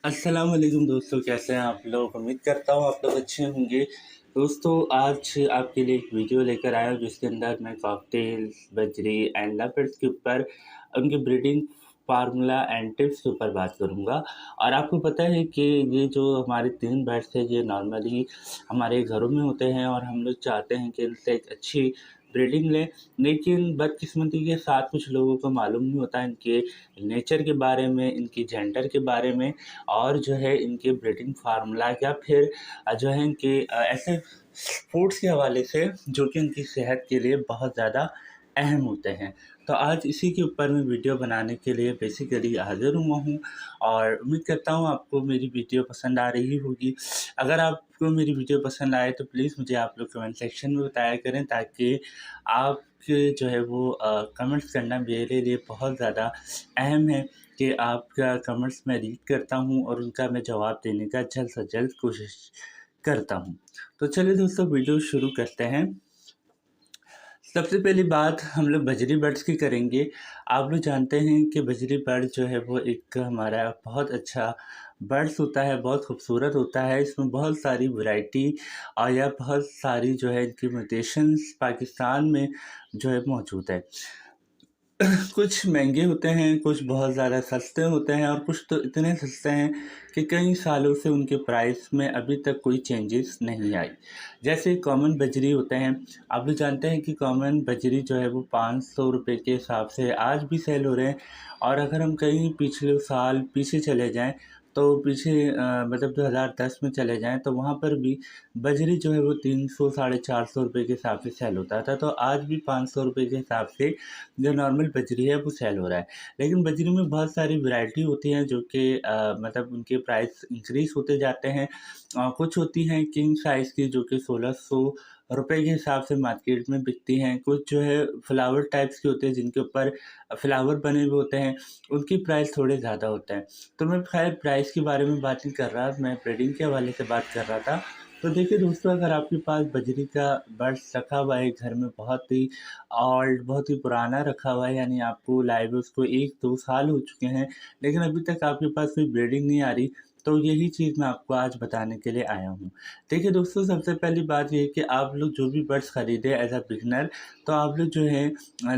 अस्सलाम वालेकुम दोस्तों, कैसे हैं आप लोग? उम्मीद करता हूँ आप लोग अच्छे होंगे। दोस्तों, आज आपके लिए एक वीडियो लेकर आया हूँ जिसके अंदर मैं कॉकटेल्स, बजरी एंड लवर्स के ऊपर उनके ब्रीडिंग फार्मूला एंड टिप्स के ऊपर बात करूँगा। और आपको पता है कि ये जो हमारे 3 बर्ड्स हैं, ये नॉर्मली हमारे घरों में होते हैं और हम लोग चाहते हैं कि इनसे एक अच्छी ब्रीडिंग लें। लेकिन बदकिस्मती के साथ कुछ लोगों को मालूम नहीं होता इनके नेचर के बारे में, इनकी जेंडर के बारे में और जो है इनके ब्रीडिंग फार्मूला या फिर जो है इनके ऐसे फूड्स के हवाले से जो कि इनकी सेहत के लिए बहुत ज़्यादा अहम होते हैं। तो आज इसी के ऊपर मैं वीडियो बनाने के लिए बेसिकली हाज़िर हुआ हूँ और उम्मीद करता हूँ आपको मेरी वीडियो पसंद आ रही होगी। अगर आपको मेरी वीडियो पसंद आए तो प्लीज़ मुझे आप लोग कमेंट सेक्शन में बताया करें, ताकि आपके जो है वो कमेंट्स करना मेरे लिए बहुत ज़्यादा अहम है कि आपका कमेंट्स मैं रीड करता हूँ और उनका मैं जवाब देने का जल्द से जल्द कोशिश करता हूँ। तो चलिए दोस्तों, वीडियो शुरू करते हैं। सबसे पहली बात हम लोग बजरी बर्ड्स की करेंगे। आप लोग जानते हैं कि बजरी बर्ड जो है वो एक हमारा बहुत अच्छा बर्ड्स होता है, बहुत खूबसूरत होता है। इसमें बहुत सारी वैरायटी और या बहुत सारी जो है इनकी म्यूटेशंस पाकिस्तान में जो है मौजूद है। कुछ महंगे होते हैं, कुछ बहुत ज़्यादा सस्ते होते हैं और कुछ तो इतने सस्ते हैं कि कई सालों से उनके प्राइस में अभी तक कोई चेंजेस नहीं आई। जैसे कॉमन बजरी होते हैं, आप भी जानते हैं कि कॉमन बजरी जो है वो 500 रुपये के हिसाब से आज भी सेल हो रहे हैं। और अगर हम कहीं पिछले साल पीछे चले जाएँ, तो पीछे मतलब 2010 में चले जाएँ, तो वहाँ पर भी बजरी जो है वो 300 साढ़े 400 रुपये के हिसाब से सेल होता था। तो आज भी 500 रुपये के हिसाब से जो नॉर्मल बजरी है वो सेल हो रहा है। लेकिन बजरी में बहुत सारी वैरायटी होती हैं जो कि मतलब उनके प्राइस इंक्रीज़ होते जाते हैं। कुछ होती हैं किंग साइज़ की जो कि 1600 रुपए के हिसाब से मार्केट में बिकती हैं। कुछ जो है फ्लावर टाइप्स के होते हैं जिनके ऊपर फ्लावर बने हुए होते हैं, उनकी प्राइस थोड़े ज़्यादा होता है। तो मैं ख़ैर प्राइस के बारे में बात नहीं कर रहा, मैं ब्रीडिंग के हवाले से बात कर रहा था। तो देखिए दोस्तों, अगर आपके पास बजरी का बर्ड्स रखा हुआ है घर में, बहुत ही ओल्ड, बहुत ही पुराना रखा हुआ है, यानी आपको लाए हुए उसको 1-2 साल हो चुके हैं, लेकिन अभी तक आपके पास कोई ब्रीडिंग नहीं आ रही, तो यही चीज़ मैं आपको आज बताने के लिए आया हूँ। देखिए दोस्तों, सबसे पहली बात ये है कि आप लोग जो भी बर्ड्स खरीदें एज़ अ बिगिनर, तो आप लोग जो है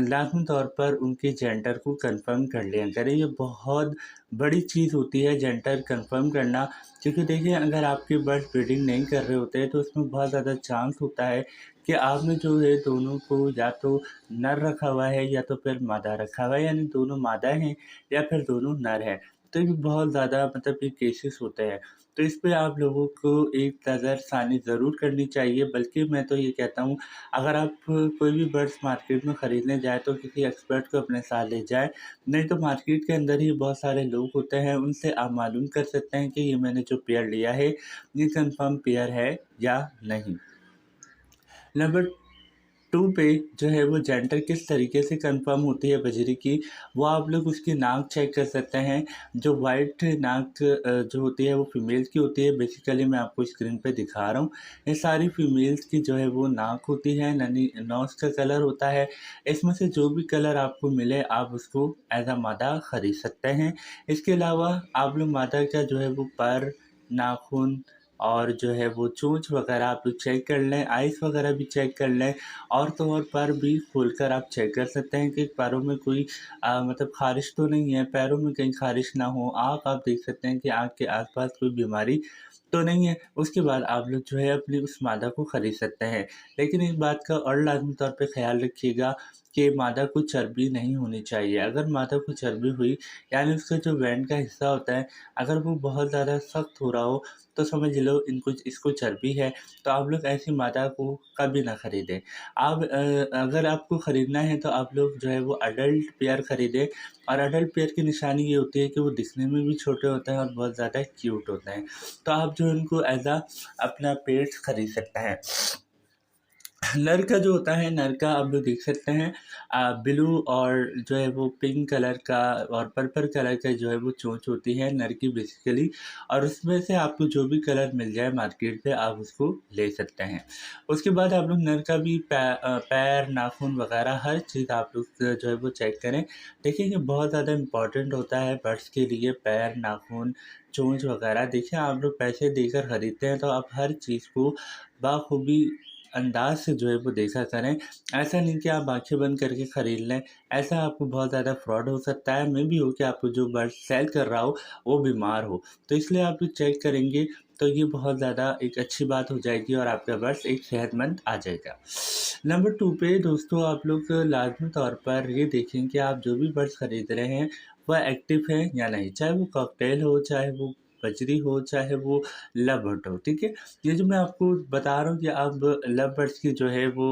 लाज़मी तौर पर उनके जेंडर को कन्फर्म कर लिया करें। ये बहुत बड़ी चीज़ होती है जेंडर कन्फर्म करना, क्योंकि देखिए अगर आपके बर्ड्स ब्रीडिंग नहीं कर रहे होते हैं तो उसमें बहुत ज़्यादा चांस होता है कि आपने जो है दोनों को या तो नर रखा हुआ है या तो फिर मादा रखा हुआ है, यानी दोनों मादा हैं या फिर दोनों नर हैं। तो ये बहुत ज़्यादा मतलब ये केसेस होते हैं। तो इस पे आप लोगों को एक नज़रसानी ज़रूर करनी चाहिए, बल्कि मैं तो ये कहता हूँ, अगर आप कोई भी बर्ड्स मार्केट में ख़रीदने जाएँ तो किसी एक्सपर्ट को अपने साथ ले जाएँ। नहीं तो मार्केट के अंदर ही बहुत सारे लोग होते हैं, उनसे आप मालूम कर सकते हैं कि ये मैंने जो पेयर लिया है, ये कन्फर्म पेयर है या नहीं। नंबर 2 पे जो है वो जेंडर किस तरीके से कंफर्म होती है बजरी की, वो आप लोग उसकी नाक चेक कर सकते हैं। जो वाइट नाक जो होती है वो फीमेल्स की होती है। बेसिकली मैं आपको स्क्रीन पे दिखा रहा हूँ। ये सारी फीमेल्स की जो है वो नाक होती है, ननी नोज़ का कलर होता है। इसमें से जो भी कलर आपको मिले आप उसको एज़ अ मादा खरीद सकते हैं। इसके अलावा आप लोग मादा का जो है वो पर, नाखून और जो है वो चोंच वगैरह आप लोग चेक कर लें, आइस वगैरह भी चेक कर लें। और तो और पर भी खोलकर आप चेक कर सकते हैं कि पैरों में कोई मतलब ख़ारिश तो नहीं है, पैरों में कहीं ख़ारिश ना हो। आँख आप देख सकते हैं कि आँख के आस-पास कोई बीमारी तो नहीं है। उसके बाद आप लोग जो है अपनी उस मादा को खरीद सकते हैं। लेकिन एक बात का और लाज़मी तौर पे ख़्याल रखिएगा कि मादा को चर्बी नहीं होनी चाहिए। अगर मादा को चर्बी हुई, यानी उसका जो वैन का हिस्सा होता है, अगर वो बहुत ज़्यादा सख्त हो रहा हो, तो समझ लो इसको चर्बी है। तो आप लोग ऐसी मादा को कभी ना खरीदें। आप अगर आपको ख़रीदना है तो आप लोग जो है वो अडल्ट पेयर ख़रीदें। और अडल्ट पेयर की निशानी ये होती है कि वो दिखने में भी छोटे होते हैं और बहुत ज़्यादा क्यूट होते हैं। तो आप जो है उनको एज़ अ अपना पेट्स खरीद सकते हैं। नर का जो होता है, नर का आप लोग देख सकते हैं ब्लू और जो है वो पिंक कलर का और पर्पल कलर का जो है वो चोंच होती है नर की बेसिकली। और उसमें से आपको जो भी कलर मिल जाए मार्केट पे आप उसको ले सकते हैं। उसके बाद आप लोग नर का भी पैर, नाखून वगैरह हर चीज़ आप लोग जो है वो चेक करें। देखिए कि बहुत ज़्यादा इम्पोर्टेंट होता है बर्ड्स के लिए पैर, नाखून, चोंच वगैरह। देखिए आप लोग पैसे देकर खरीदते हैं तो आप हर चीज़ को बाखूबी अंदाज़ से जो है वो देखा करें। ऐसा नहीं कि आप आँखें बंद करके खरीद लें, ऐसा आपको बहुत ज़्यादा फ्रॉड हो सकता है। मे बी हो कि आपको जो बर्ड सेल कर रहा हो, वो बीमार हो। तो इसलिए आप लोग चेक करेंगे तो ये बहुत ज़्यादा एक अच्छी बात हो जाएगी और आपका बर्ड्स एक सेहतमंद आ जाएगा। नंबर 2 पे दोस्तों आप लोग लाज़मी तौर पर ये देखें कि आप जो भी बर्ड्स खरीद रहे हैं, वह एक्टिव है या नहीं। चाहे वो कॉकटेल हो, चाहे वो बजरी हो, चाहे वो लव बर्ड हो, ठीक है? ये जो मैं आपको बता रहा हूँ कि अब लव बर्ड्स की जो है वो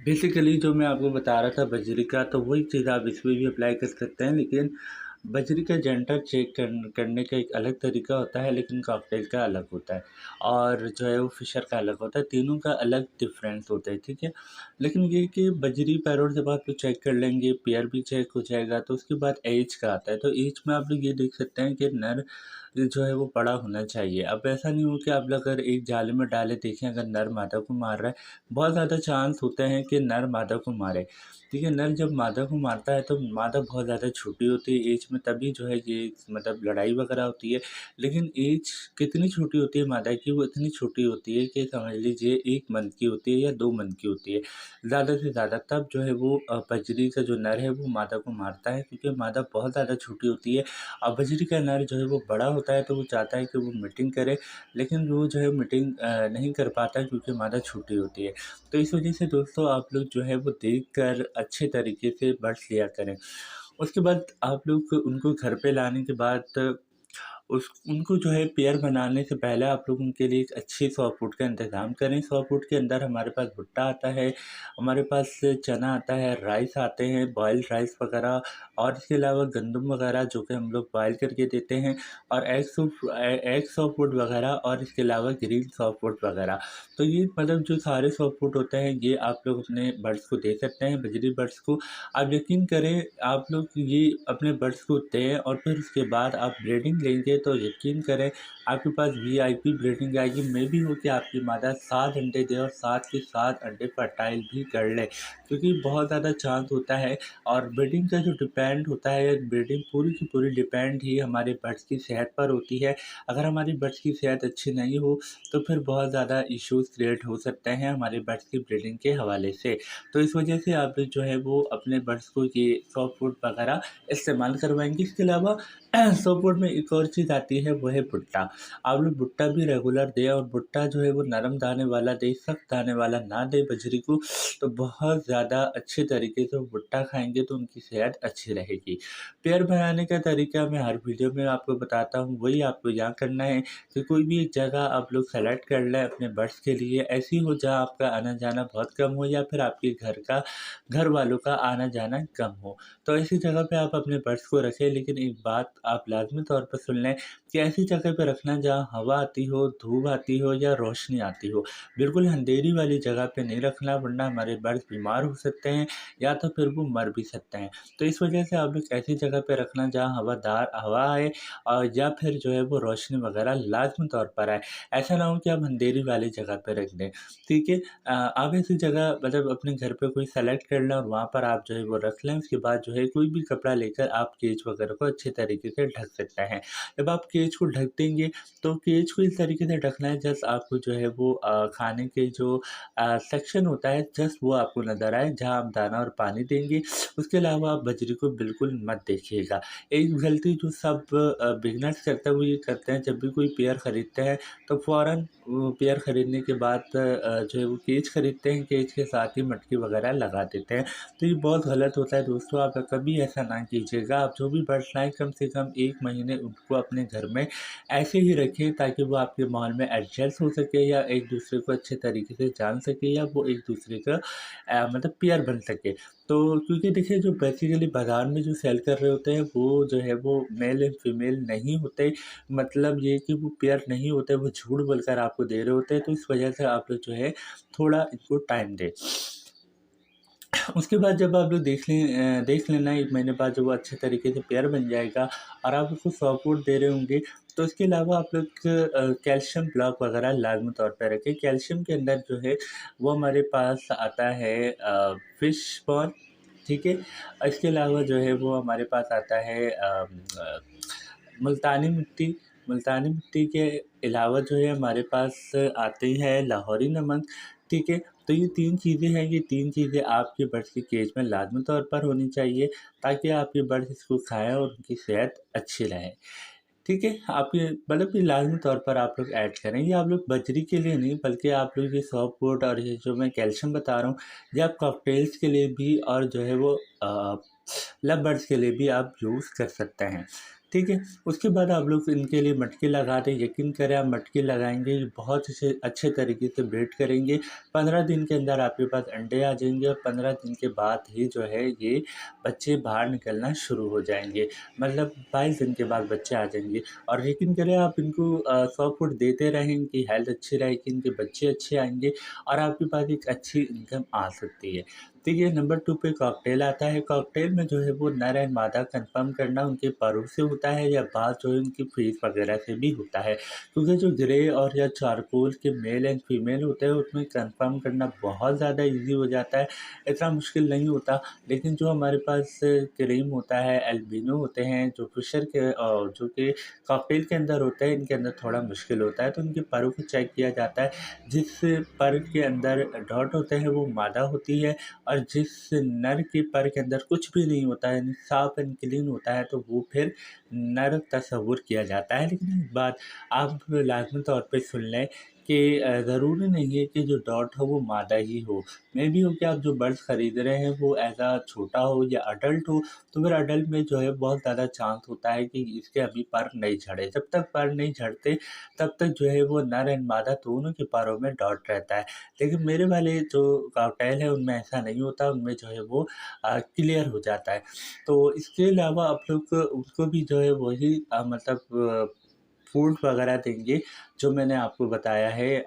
बेसिकली जो मैं आपको बता रहा था बजरी का, तो वही चीज़ आप इसमें भी अप्लाई कर सकते हैं। लेकिन बजरी का जेंडर चेक करने का एक अलग तरीका होता है, लेकिन कॉकटेल का अलग होता है और जो है वो फिशर का अलग होता है। तीनों का अलग डिफरेंस होता है, ठीक है? लेकिन ये कि बजरी पैरोट जब आप लोग चेक कर लेंगे, पेयर भी चेक हो जाएगा, तो उसके बाद एज का आता है। तो एज में आप लोग ये देख सकते हैं कि नर जो है वो बड़ा होना चाहिए। अब ऐसा नहीं हो कि आप लोग अगर एक जाले में डाले देखें अगर नर मादा को मार रहा है, बहुत ज़्यादा चांस होते हैं कि नर मादा को मारे। ठीक है, नर जब मादा को मारता है तो मादा बहुत ज़्यादा छोटी होती है एज में, तभी जो है ये मतलब लड़ाई वगैरह होती है। लेकिन एज कितनी छोटी होती है मादा की, वो इतनी छोटी होती है कि समझ लीजिए 1 मंथ की होती है या 2 मंथ की होती है, ज़्यादा से ज़्यादा। तब जो है वो बजरी का जो नर है वो मादा को मारता है, क्योंकि मादा बहुत ज़्यादा छोटी होती है। और बजरी का नर जो है वो बड़ा होता है, तो वो चाहता है कि वो मीटिंग करे, लेकिन वो जो है मीटिंग नहीं कर पाता क्योंकि मादा छोटी होती है। तो इस वजह से दोस्तों आप लोग जो है वो देख कर अच्छे तरीके से बर्ड्स लिया करें। उसके बाद आप लोग उनको घर पे लाने के बाद उस उनको जो है पेयर बनाने से पहले आप लोग उनके लिए एक अच्छी सॉ फूड का इंतज़ाम करें। सॉ फूड के अंदर हमारे पास भुट्टा आता है, हमारे पास चना आता है, राइस आते हैं, बॉइल्ड राइस वगैरह, और इसके अलावा गंदम वगैरह जो कि हम लोग बॉयल करके देते हैं, और एग सॉ फूड वगैरह, और इसके अलावा ग्रीन सॉ फूड वगैरह। तो ये मतलब जो सारे सॉ फूड होते हैं ये आप लोग अपने बर्ड्स को दे सकते हैं, बजरी बर्ड्स को। आप यकीन करें आप लोग ये अपने बर्ड्स को दें और फिर उसके बाद आप ब्रीडिंग लेंगे तो यकीन करें आपके पास वीआईपी ब्रीडिंग आएगी। मे भी हो कि आपकी मादा 7 अंडे दे और 7 के 7 अंडे फर्टाइल भी कर ले, क्योंकि बहुत ज़्यादा चांस होता है। और ब्रीडिंग का जो डिपेंड होता है, ब्रीडिंग पूरी की पूरी डिपेंड ही हमारे बर्ड्स की सेहत पर होती है। अगर हमारी बर्ड्स की सेहत अच्छी नहीं हो तो फिर बहुत ज़्यादा इश्यूज़ क्रिएट हो सकते हैं हमारे बर्ड्स की ब्रीडिंग के हवाले से। तो इस वजह से आप जो है वो अपने बर्ड्स को ये सॉफ्ट फूड वगैरह इस्तेमाल करवाएँगे। इसके अलावा सॉफ्ट फूड में एक और चीज़ आती है, वो है भुट्टा। आप लोग भुट्टा भी रेगुलर दें, और भुट्टा जो है वो नरम दाने वाला दें, सख्त दाने वाला ना दें बजरी को। तो बहुत ज़्यादा अच्छे तरीके से वो भुट्टा खाएँगे तो उनकी सेहत अच्छी रहेगी। पेयर बनाने का तरीका मैं हर वीडियो में आपको बताता हूँ, वही आपको यहाँ करना है कि कोई भी एक जगह आप लोग सेलेक्ट कर लें अपने बर्ड्स के लिए, ऐसी हो जहाँ आपका आना-जाना बहुत कम हो, या फिर आपके घर वालों का आना-जाना कम हो। तो ऐसी जगह पे आप अपने बर्ड्स को रखें, लेकिन एक बात आप लाज़मी तौर पर सुन लें कि ऐसी जगह पे रखना जहाँ हवा आती हो, धूप आती हो या रोशनी आती हो। बिल्कुल अंधेरी वाली जगह पे नहीं रखना, वरना हमारे बर्ड्स बीमार हो सकते हैं या तो फिर वो मर भी सकते हैं। तो इस वजह से आप लोग ऐसी जगह पे रखना जहाँ हवादार हवा आए, और या फिर जो है वो रोशनी वगैरह लाज़मी तौर पर आए। ऐसा ना हो कि आप अंधेरी वाली जगह पे रख दें, ठीक है? आप ऐसी जगह मतलब अपने घर पे कोई सेलेक्ट कर लें और वहाँ पर आप जो है वो रख लें। उसके बाद जो है कोई भी कपड़ा लेकर आप केज वगैरह को अच्छे तरीके से ढक सकते हैं। जब आप केज को ढक देंगे तो केज को इस तरीके से ढकना है जस्ट आपको जो है वो खाने के जो सेक्शन होता है जस्ट वो आपको नज़र आए, जहाँ आप दाना और पानी देंगे। उसके अलावा आप बजरी को बिल्कुल मत देखिएगा। एक गलती जो सब बिगिनर्स करते हैं वो ये करते हैं, जब भी कोई पेयर खरीदते हैं तो फ़ौरन वो पेयर खरीदने के बाद जो है वो केज खरीदते हैं, केज के साथ ही मटकी वगैरह लगा देते हैं। तो ये बहुत गलत होता है दोस्तों, आप कभी ऐसा ना कीजिएगा। आप जो भी बर्ड्स लाएँ कम से कम 1 महीने उनको अपने घर में ऐसे ही रखें, ताकि वो आपके माहौल में एडजस्ट हो सके, या एक दूसरे को अच्छे तरीके से जान सके, या वो एक दूसरे का मतलब मतलब पेयर बन सके। तो क्योंकि देखिए जो बेसिकली बाज़ार में जो सेल कर रहे होते हैं वो जो है वो मेल एंड फीमेल नहीं होते, मतलब ये कि वो पेयर नहीं होते, वो झूठ बोलकर आपको दे रहे होते हैं, तो इस वजह से आप लोग जो है थोड़ा इनको टाइम दें। उसके बाद जब आप लोग देख लेना 1 महीने बाद जब वो अच्छे तरीके से पेयर बन जाएगा और आप उसको सपोर्ट दे रहे होंगे, तो इसके अलावा आप लोग कैल्शियम ब्लॉक वगैरह लाज़मी तौर पे रखें। कैल्शियम के अंदर जो है वो हमारे पास आता है फिश बॉल, ठीक है? इसके अलावा जो है वो हमारे पास आता है मुल्तानी मिट्टी। मुल्तानी मिट्टी के अलावा जो है हमारे पास आती है लाहौरी नमक, ठीक है? तो ये 3 चीज़ें हैं, ये 3 चीज़ें आपके बर्ड्स की केज में लाज़मी तौर पर होनी चाहिए, ताकि आपके बर्ड्स इसको खाएँ और उनकी सेहत अच्छी रहे। ठीक है? आप ये मतलब कि लाज़मी तौर पर आप लोग ऐड करें। ये आप लोग बजरी के लिए नहीं, बल्कि आप लोग ये सॉफ्टवुड और ये जो मैं कैल्शियम बता रहा हूँ, ये आप कॉकटेल्स के लिए भी और जो है वो लव बर्ड्स के लिए भी आप यूज़ कर सकते हैं। ठीक है? उसके बाद आप लोग इनके लिए मटके लगा दें। यकीन करें आप मटके लगाएँगे, ये बहुत अच्छे तरीके से ब्रीड करेंगे। 15 दिन के अंदर आपके पास अंडे आ जाएँगे और 15 दिन के बाद ही जो है ये बच्चे बाहर निकलना शुरू हो जाएँगे। मतलब 22 दिन के बाद बच्चे आ जाएँगे और यकीन करें आप इनको सॉफ्ट देते रहें, इनकी हेल्थ अच्छी रहेगी, इनके बच्चे अच्छे आएँगे और आपके पास एक अच्छी इनकम आ सकती है। देखिए नंबर 2 पे कॉकटेल आता है। कॉकटेल में जो है वो नर एंड मादा कन्फर्म करना उनके परों से होता है या बात जो है उनकी फीस वगैरह से भी होता है। क्योंकि जो ग्रे और या चारकोल के मेल एंड फीमेल होते हैं उसमें कन्फर्म करना बहुत ज़्यादा ईज़ी हो जाता है, इतना मुश्किल नहीं होता। लेकिन जो हमारे पास क्रीम होता है, एल्बिनो होते हैं, जो फिशर के जो कि कॉकटेल के अंदर होते हैं, इनके अंदर थोड़ा मुश्किल होता है। तो इनके परों को चेक किया जाता है, जिस पर के अंदर डॉट होते हैं वो मादा होती है और जिस नर के पर के अंदर कुछ भी नहीं होता है, यानी साफ एंड क्लीन होता है, तो वो फिर नर तस्वुर किया जाता है। लेकिन एक बात आप लाज़मी तौर पे सुन लें कि ज़रूरी नहीं है कि जो डॉट हो वो मादा ही हो। मे बी हो कि आप जो बर्ड्स खरीद रहे हैं वो छोटा हो या अडल्ट हो, तो फिर अडल्ट में जो है बहुत ज़्यादा चांस होता है कि इसके अभी पर नहीं झड़े। जब तक पर नहीं झड़ते तब तक जो है वो नर एंड मादा दोनों के पैरों में डॉट रहता है। लेकिन मेरे वाले जो कॉकटेल है उनमें ऐसा नहीं होता, उनमें जो है वो क्लियर हो जाता है। तो इसके अलावा आप लोग उनको भी जो है वही मतलब फूड वगैरह देंगे, जो मैंने आपको बताया है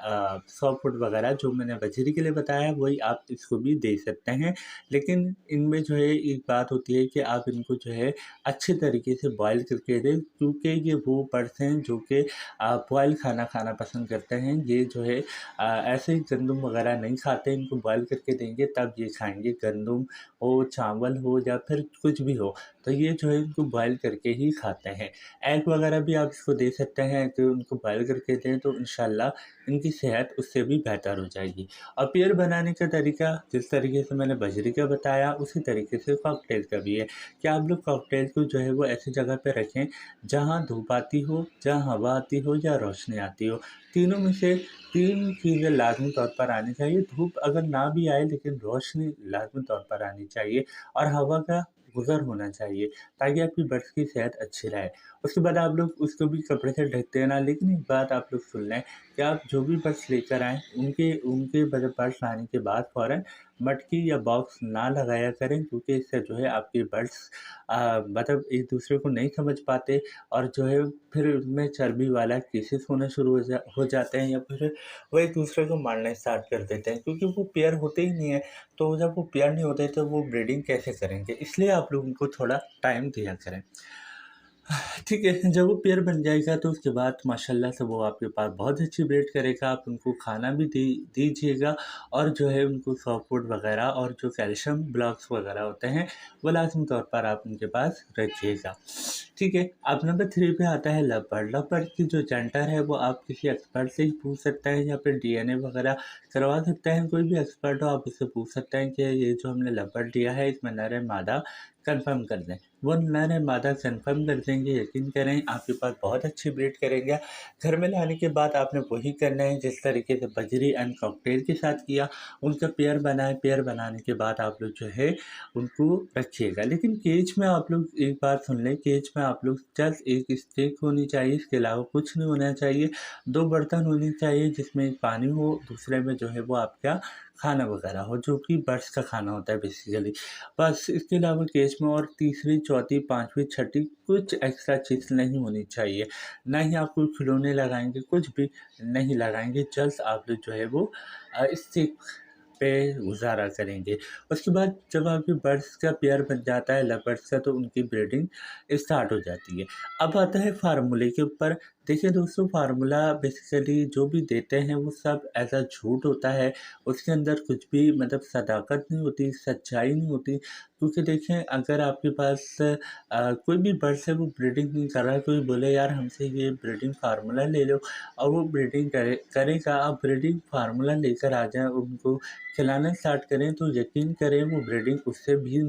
सॉफ्ट फूड वगैरह जो मैंने बजरी के लिए बताया है, वही आप इसको भी दे सकते हैं। लेकिन इनमें जो है एक बात होती है कि आप इनको जो है अच्छे तरीके से बॉयल करके दें, क्योंकि ये वो बर्ड्स हैं जो कि बॉयल खाना खाना पसंद करते हैं। ये जो है ऐसे ही गंदुम वगैरह नहीं खाते, इनको बॉयल करके देंगे तब ये खाएँगे। गंदुम हो, चावल हो या फिर कुछ भी हो, तो ये जो है इनको बॉयल करके ही खाते हैं। एग वगैरह भी आप इसको दे सकते हैं कि उनको बॉयल करके दें, तो इंशाल्लाह इनकी सेहत उससे भी बेहतर हो जाएगी। और पेयर बनाने का तरीका जिस तरीके से मैंने बजरी का बताया उसी तरीके से कॉकटेल का भी है कि आप लोग कॉकटेल को जो है वो ऐसी जगह पे रखें जहाँ धूप आती हो, जहाँ हवा आती हो या रोशनी आती हो। तीनों में से 3 चीज़ें लाज़मी तौर पर आनी चाहिए। धूप अगर ना भी आए लेकिन रोशनी लाज़मी तौर पर आनी चाहिए और हवा का गुज़र होना चाहिए, ताकि आपकी बर्ड्स की सेहत अच्छी रहे। उसके बाद आप लोग उसको भी कपड़े से ढक देना। लेकिन एक बात आप लोग सुन लें कि आप जो भी बर्ड्स लेकर आएँ, उनके उनके मतलब बर्ड्स लाने के बाद फ़ौरन मटकी या बॉक्स ना लगाया करें, क्योंकि इससे जो है आपके बर्ड्स मतलब एक-दूसरे को नहीं समझ पाते और जो है फिर उनमें चर्बी वाला केसेस होना शुरू हो जाते हैं या फिर वो एक-दूसरे को मारना स्टार्ट कर देते हैं, क्योंकि वो पेयर होते ही नहीं है। तो जब वो पेयर नहीं होते तो वो ब्रीडिंग कैसे करेंगे? इसलिए आप लोग उनको थोड़ा टाइम दिया करें। ठीक है, जब वो पेयर बन जाएगा तो उसके बाद माशाल्लाह से वो आपके पास बहुत अच्छी ब्रीड करेगा। आप उनको खाना भी दीजिएगा और जो है उनको सॉफ्ट फूड वगैरह और जो कैल्शियम ब्लॉक्स वगैरह होते हैं, वो लाज़मी तौर पर आप उनके पास रखिएगा। ठीक है, अब नंबर 3 पे आता है लव बर्ड। लव बर्ड की जो जेंडर है वो आप किसी एक्सपर्ट से ही पूछ सकते हैं या फिर डीएनए वगैरह करवा सकते हैं। कोई भी एक्सपर्ट हो आप उससे पूछ सकते हैं कि ये जो हमने लव बर्ड लिया है इसमें नर है मादा कन्फर्म कर दें। वो नर है मादा कन्फर्म कर देंगे, यकीन करें आपके पास बहुत अच्छी ब्रीड करेंगे। घर में लाने के बाद आपने वही करना है जिस तरीके से बजरी एंड कॉकटेल के साथ किया, उनका पेयर बनाएँ। पेयर बनाने के बाद आप लोग जो है उनको रखिएगा। लेकिन केज में आप लोग एक बात सुन लें, केज में आप लोग जस्ट एक स्टिक होनी चाहिए, इसके अलावा कुछ नहीं होना चाहिए। 2 बर्तन होने चाहिए जिसमें एक पानी हो, दूसरे में जो है वो आपका खाना वगैरह हो, जो कि बर्ड्स का खाना होता है बेसिकली। बस इसके अलावा केज में और तीसरी, चौथी, पाँचवीं, छठी कुछ एक्स्ट्रा चीज़ नहीं होनी चाहिए। ना ही आप कोई खिलौने लगाएँगे, कुछ भी नहीं लगाएँगे, जस्ट आप लोग जो है वो इससे पे गुज़ारा करेंगे। उसके बाद जब आपके बर्ड्स का पेयर बन जाता है लव बर्ड्स का, तो उनकी ब्रीडिंग स्टार्ट हो जाती है। अब आता है फ़ॉर्मूले के ऊपर। देखिए दोस्तों, फ़ॉर्मूला बेसिकली जो भी देते हैं वो सब ऐसा झूठ होता है। उसके अंदर कुछ भी मतलब सदाकत नहीं होती, सच्चाई नहीं होती। क्योंकि देखें, अगर आपके पास कोई भी बर्ड्स है वो ब्रीडिंग नहीं कर रहा है, कोई बोले यार हमसे ये ब्रीडिंग फ़ॉर्मूला ले लो, और वो ब्रीडिंग करेगा। आप ब्रीडिंग फ़ॉर्मूला लेकर आ जाएँ, उनको खिलाना स्टार्ट करें, तो यकीन करें वो ब्रीडिंग उससे भी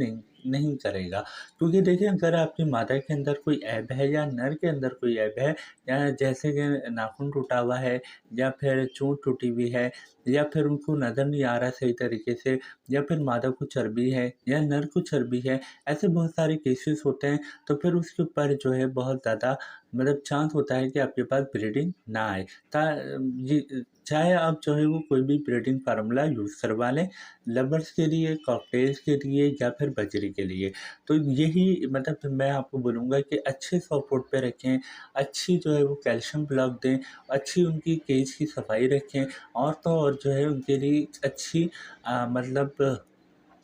नहीं करेगा। क्योंकि देखिए, अगर आपकी मादा के अंदर कोई ऐब है या नर के अंदर कोई ऐब है, या जैसे कि नाखून टूटा हुआ है, या फिर चोंच टूटी हुई है, या फिर उनको नज़र नहीं आ रहा सही तरीके से, या फिर मादा को चर्बी है या नर को चर्बी है, ऐसे बहुत सारे केसेस होते हैं। तो फिर उसके ऊपर जो है बहुत ज़्यादा मतलब चांस होता है कि आपके पास ब्रीडिंग ना आए। ता ये चाहे आप जो है वो कोई भी ब्रीडिंग फार्मूला यूज़ करवा लें, लवर्स के लिए, कॉकटेल्स के लिए, या फिर बजरी के लिए। तो यही मतलब मैं आपको बोलूँगा कि अच्छे सॉफ्ट फूड पे रखें, अच्छी जो है वो कैल्शियम ब्लॉक दें, अच्छी उनकी केज की सफाई रखें, और तो और जो है उनके लिए अच्छी मतलब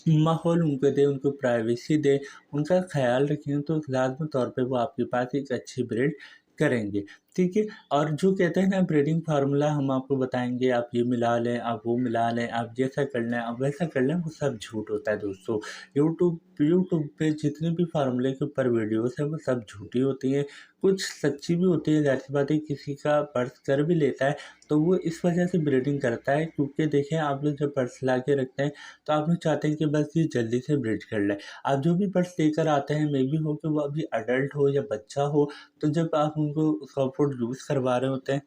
माहौल उनको दें, उनको प्राइवेसी दें, उनका ख़्याल रखें, तो लाज़मी तौर पे वो आपके पास एक अच्छी ब्रीड करेंगे, ठीक है? और जो कहते हैं ना ब्रीडिंग फ़ॉर्मूला हम आपको बताएँगे, आप ये मिला लें, आप वो मिला लें, आप जैसा कर लें, आप वैसा कर लें, वो सब झूठ होता है दोस्तों। यूट्यूब पे जितने भी फ़ॉर्मूले के ऊपर वीडियोज़ हैं, वो सब झूठी होती हैं, कुछ सच्ची भी होती है। ज़ाहिर-सी बात है, किसी का बर्थ कर भी लेता है, तो वो इस वजह से ब्रीडिंग करता है, क्योंकि देखें, आप लोग जब बर्ड्स ला के रखते हैं, तो आप लोग चाहते हैं कि बस ये जल्दी से ब्रीड कर ले। आप जो भी बर्ड्स लेकर आते हैं, मे बी हो कि वो अभी अडल्ट हो या बच्चा हो, तो जब आप उनको सॉफ्ट फूड यूज़ करवा रहे होते हैं,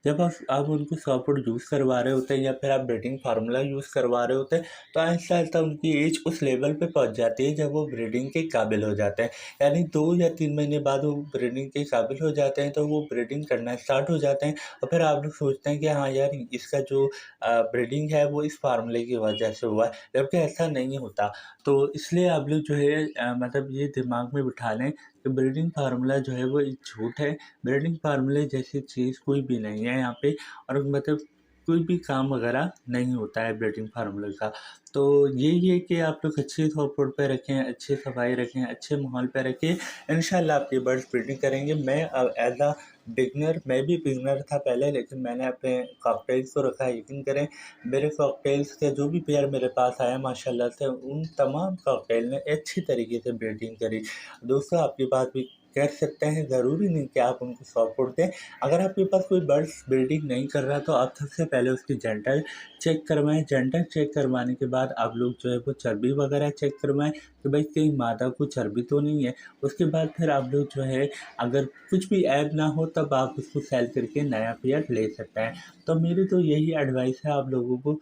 जब आप उनको सॉफ्ट फूड यूज़ करवा रहे होते हैं, या फिर आप ब्रीडिंग फार्मूला यूज़ करवा रहे होते हैं, तो आहिस्ता-आहिस्ता उनकी एज उस लेवल पे पहुँच जाती है जब वो ब्रीडिंग के काबिल हो जाते हैं। यानी 2 या 3 महीने बाद वो ब्रीडिंग के काबिल हो जाते हैं, तो वो ब्रीडिंग करना स्टार्ट हो जाते हैं, और फिर आप लोग सोचते हैं कि हाँ यार, इसका जो ब्रीडिंग है वो इस फार्मूले की वजह से हुआ है, जबकि ऐसा नहीं होता। तो इसलिए आप लोग जो है मतलब ये दिमाग में बिठा लें कि ब्रीडिंग फार्मूला जो है वो एक झूठ है। ब्रीडिंग फार्मूले जैसी चीज़ कोई भी नहीं है यहाँ पे, और मतलब कोई भी काम वगैरह नहीं होता है ब्रीडिंग फार्मूले का। तो यही है कि आप लोग अच्छे सॉफ्ट फूड पे रखें, अच्छी सफाई रखें, अच्छे माहौल पे रखें, इंशाल्लाह आपके बर्ड्स ब्रीडिंग करेंगे। मैं एज़ अ बिगिनर, मैं भी बिगिनर था पहले, लेकिन मैंने अपने कॉकटेल्स को रखा, यकीन करें, मेरे कॉकटेल्स का जो भी पेयर मेरे पास आया माशाल्लाह से, उन तमाम कॉकटेल ने अच्छी तरीके से ब्रीडिंग करी। दोस्तों, आपकी बात भी कर सकते हैं, ज़रूरी नहीं कि आप उनको सॉफ्ट फूड दें। अगर आपके पास कोई बर्ड्स ब्रीडिंग नहीं कर रहा, तो आप सबसे पहले उसकी जेंडर चेक करवाएँ। जेंडर चेक करवाने के बाद आप लोग जो है वो चर्बी वगैरह चेक करवाएँ कि भाई कहीं मादा को चर्बी तो नहीं है। उसके बाद फिर आप लोग जो है, अगर कुछ भी ऐब ना हो, तब आप उसको सेल करके नया पेयर ले सकते हैं। तो मेरी तो यही एडवाइस है आप लोगों को।